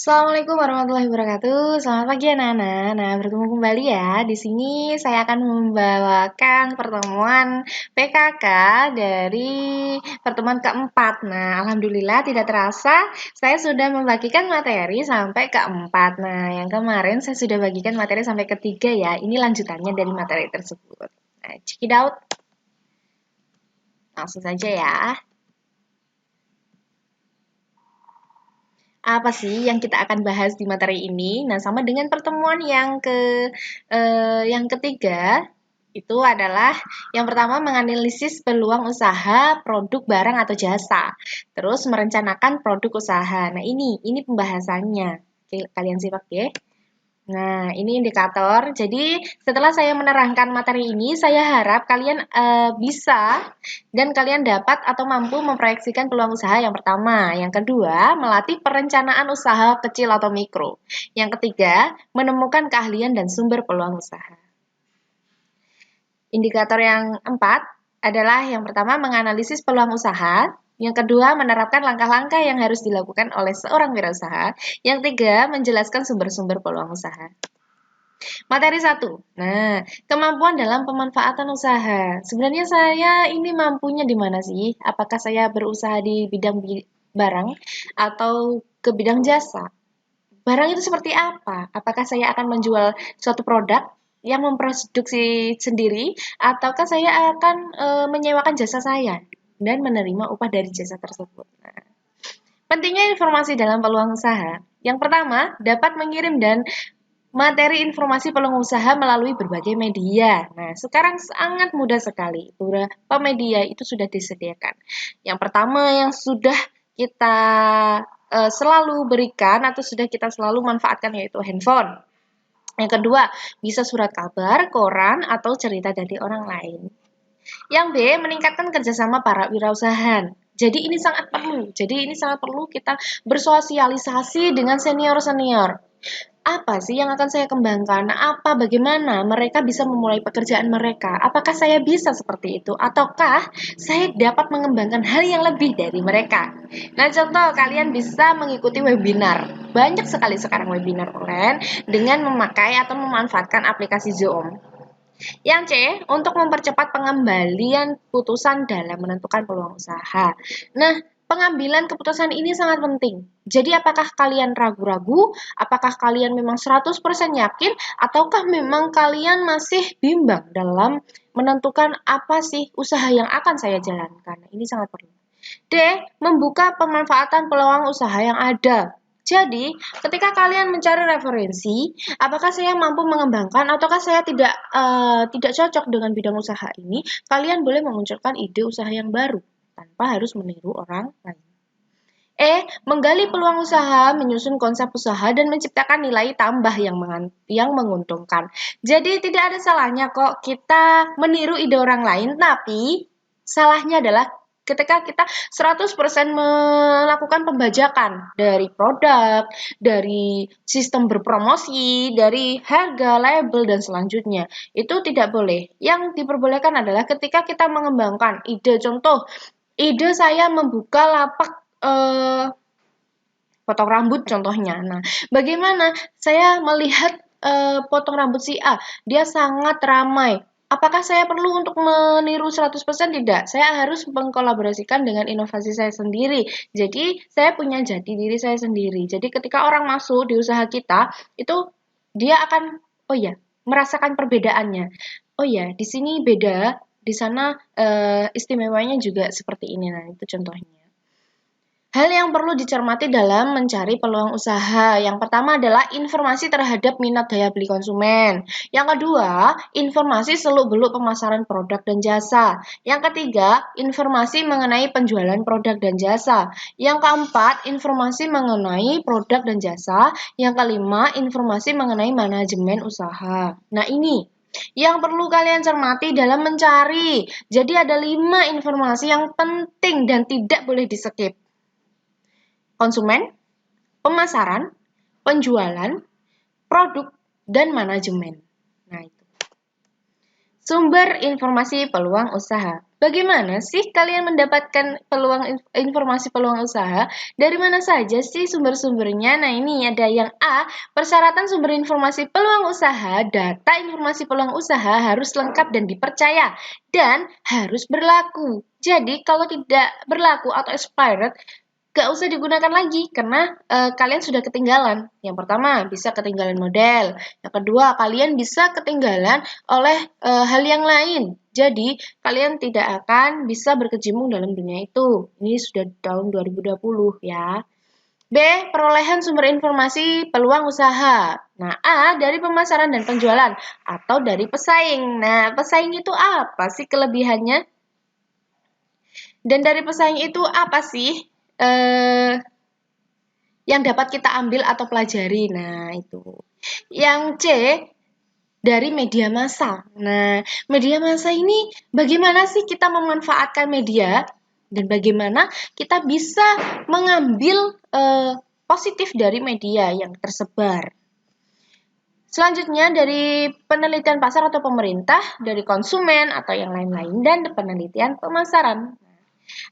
Assalamualaikum warahmatullahi wabarakatuh. Selamat pagi anak-anak. Nah, bertemu kembali ya. Di sini saya akan membawakan pertemuan PKK dari pertemuan keempat. Nah, alhamdulillah tidak terasa saya sudah membagikan materi sampai keempat. Nah, yang kemarin saya sudah bagikan materi sampai ketiga ya. Ini lanjutannya dari materi tersebut. Nah, check it out. Langsung saja ya. Apa sih yang kita akan bahas di materi ini? Nah, sama dengan pertemuan yang ketiga, itu adalah yang pertama menganalisis peluang usaha, produk, barang atau jasa. Terus merencanakan produk usaha. Nah, ini pembahasannya. Oke, kalian simak ya. Nah, ini indikator. Jadi, setelah saya menerangkan materi ini, saya harap kalian bisa dan kalian dapat atau mampu memproyeksikan peluang usaha yang pertama. Yang kedua, melatih perencanaan usaha kecil atau mikro. Yang ketiga, menemukan keahlian dan sumber peluang usaha. Indikator yang empat adalah yang pertama menganalisis peluang usaha. Yang kedua, menerapkan langkah-langkah yang harus dilakukan oleh seorang wirausaha. Yang tiga, menjelaskan sumber-sumber peluang usaha. Materi 1. Nah, kemampuan dalam pemanfaatan usaha. Sebenarnya saya ini mampunya di mana sih? Apakah saya berusaha di bidang barang atau ke bidang jasa? Barang itu seperti apa? Apakah saya akan menjual suatu produk yang memproduksi sendiri ataukah saya akan menyewakan jasa saya dan menerima upah dari jasa tersebut? Nah, pentingnya informasi dalam peluang usaha. Yang pertama, dapat mengirim dan materi informasi peluang usaha melalui berbagai media. Nah, sekarang sangat mudah sekali. Beberapa media itu sudah disediakan. Yang pertama yang sudah kita selalu berikan atau sudah kita selalu manfaatkan yaitu handphone. Yang kedua, bisa surat kabar, koran, atau cerita dari orang lain. Yang B, meningkatkan kerjasama para wirausaha. Jadi ini sangat perlu. Jadi ini sangat perlu kita bersosialisasi dengan senior-senior. Apa sih yang akan saya kembangkan? Bagaimana mereka bisa memulai pekerjaan mereka? Apakah saya bisa seperti itu? Ataukah saya dapat mengembangkan hal yang lebih dari mereka? Nah, contoh kalian bisa mengikuti webinar. Banyak sekali sekarang webinar online dengan memakai atau memanfaatkan aplikasi Zoom. Yang C, untuk mempercepat pengembalian putusan dalam menentukan peluang usaha. Nah, pengambilan keputusan ini sangat penting. Jadi apakah kalian ragu-ragu? Apakah kalian memang 100% yakin? Ataukah memang kalian masih bimbang dalam menentukan apa sih usaha yang akan saya jalankan? Nah, ini sangat perlu. D, membuka pemanfaatan peluang usaha yang ada. Jadi, ketika kalian mencari referensi, apakah saya mampu mengembangkan ataukah saya tidak cocok dengan bidang usaha ini, kalian boleh memunculkan ide usaha yang baru tanpa harus meniru orang lain. E. Menggali peluang usaha, menyusun konsep usaha, dan menciptakan nilai tambah yang menguntungkan. Jadi tidak ada salahnya kok kita meniru ide orang lain, tapi salahnya adalah ketika kita 100% melakukan pembajakan dari produk, dari sistem berpromosi, dari harga, label, dan selanjutnya. Itu tidak boleh. Yang diperbolehkan adalah ketika kita mengembangkan ide, contoh, ide saya membuka lapak potong rambut contohnya. Nah, bagaimana saya melihat potong rambut si A, dia sangat ramai. Apakah saya perlu untuk meniru 100%? Tidak. Saya harus mengkolaborasikan dengan inovasi saya sendiri. Jadi, saya punya jati diri saya sendiri. Jadi, ketika orang masuk di usaha kita, itu dia akan, oh ya, merasakan perbedaannya. Oh ya, di sini beda, di sana istimewanya juga seperti ini. Nah, itu contohnya. Hal yang perlu dicermati dalam mencari peluang usaha. Yang pertama adalah informasi terhadap minat daya beli konsumen. Yang kedua, informasi seluk-beluk pemasaran produk dan jasa. Yang ketiga, informasi mengenai penjualan produk dan jasa. Yang keempat, informasi mengenai produk dan jasa. Yang kelima, informasi mengenai manajemen usaha. Nah, ini yang perlu kalian cermati dalam mencari. Jadi ada 5 informasi yang penting dan tidak boleh di-skip. Konsumen, pemasaran, penjualan, produk, dan manajemen. Nah, itu. Sumber informasi peluang usaha. Bagaimana sih kalian mendapatkan informasi peluang usaha? Dari mana saja sih sumber-sumbernya? Nah, ini ada yang A, persyaratan sumber informasi peluang usaha, data informasi peluang usaha harus lengkap dan dipercaya dan harus berlaku. Jadi, kalau tidak berlaku atau expired, gak usah digunakan lagi karena kalian sudah ketinggalan. Yang pertama, bisa ketinggalan model. Yang kedua, kalian bisa ketinggalan oleh hal yang lain. Jadi, kalian tidak akan bisa berkecimpung dalam dunia itu. Ini sudah tahun 2020 ya. B. Perolehan sumber informasi peluang usaha. Nah, A. Dari pemasaran dan penjualan atau dari pesaing. Nah, pesaing itu apa sih kelebihannya? Dan dari pesaing itu apa sih yang dapat kita ambil atau pelajari? Nah, itu. Yang C, dari media massa. Nah, media massa ini bagaimana sih kita memanfaatkan media dan bagaimana kita bisa mengambil positif dari media yang tersebar. Selanjutnya dari penelitian pasar atau pemerintah, dari konsumen atau yang lain-lain, dan penelitian pemasaran.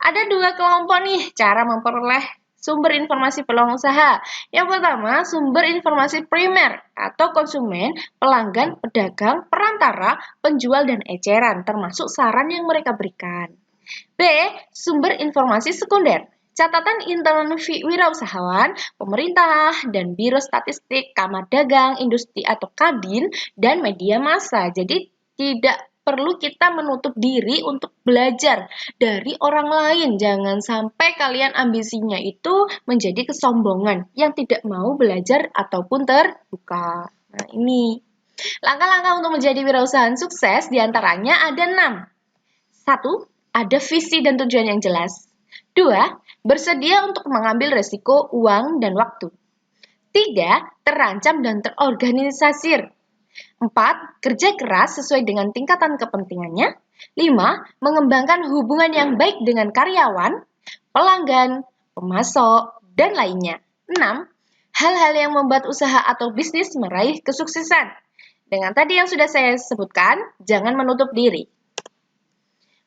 Ada dua kelompok nih cara memperoleh sumber informasi peluang usaha. Yang pertama, sumber informasi primer atau konsumen, pelanggan, pedagang, perantara, penjual, dan eceran, termasuk saran yang mereka berikan. B. Sumber informasi sekunder. Catatan internal wirausahawan, pemerintah, dan biro statistik, kamar dagang, industri atau kadin, dan media massa. Jadi tidak perlu kita menutup diri untuk belajar dari orang lain. Jangan sampai kalian ambisinya itu menjadi kesombongan yang tidak mau belajar ataupun terbuka. Nah, ini langkah-langkah untuk menjadi wirausahaan sukses diantaranya ada 6. 1. Ada visi dan tujuan yang jelas. 2. Bersedia untuk mengambil resiko uang dan waktu. 3. Terancam dan terorganisir. 4. Kerja keras sesuai dengan tingkatan kepentingannya. 5. Mengembangkan hubungan yang baik dengan karyawan, pelanggan, pemasok, dan lainnya. 6. Hal-hal yang membuat usaha atau bisnis meraih kesuksesan. Dengan tadi yang sudah saya sebutkan, jangan menutup diri.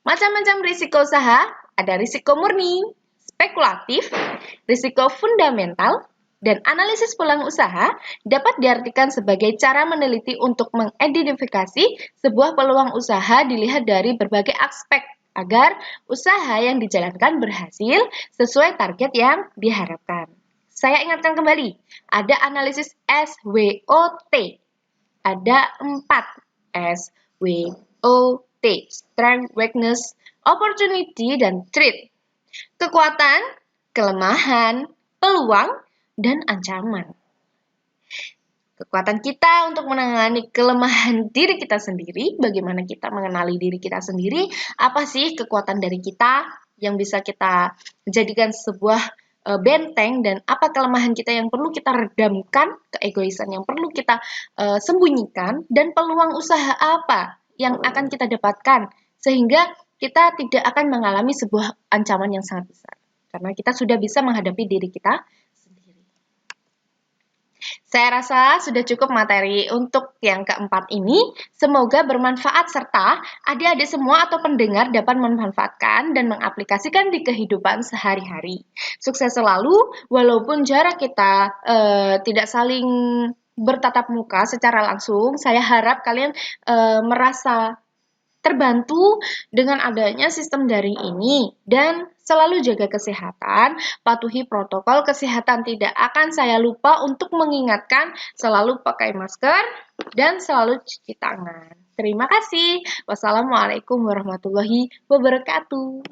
Macam-macam risiko usaha, ada risiko murni, spekulatif, risiko fundamental, dan analisis peluang usaha dapat diartikan sebagai cara meneliti untuk mengidentifikasi sebuah peluang usaha dilihat dari berbagai aspek agar usaha yang dijalankan berhasil sesuai target yang diharapkan. Saya ingatkan kembali, ada analisis SWOT. Ada 4 SWOT, strength, weakness, opportunity, dan threat. Kekuatan, kelemahan, peluang, dan ancaman. Kekuatan kita untuk menangani kelemahan diri kita sendiri, bagaimana kita mengenali diri kita sendiri, apa sih kekuatan dari kita yang bisa kita jadikan sebuah benteng, dan apa kelemahan kita yang perlu kita redamkan, keegoisan yang perlu kita sembunyikan, dan peluang usaha apa yang akan kita dapatkan, sehingga kita tidak akan mengalami sebuah ancaman yang sangat besar. Karena kita sudah bisa menghadapi diri kita sendiri. Saya rasa sudah cukup materi untuk yang keempat ini. Semoga bermanfaat serta adik-adik semua atau pendengar dapat memanfaatkan dan mengaplikasikan di kehidupan sehari-hari. Sukses selalu, walaupun jarak kita tidak saling bertatap muka secara langsung. Saya harap kalian merasa terbantu dengan adanya sistem daring ini, dan selalu jaga kesehatan, patuhi protokol kesehatan. Tidak akan saya lupa untuk mengingatkan selalu pakai masker dan selalu cuci tangan. Terima kasih. Wassalamualaikum warahmatullahi wabarakatuh.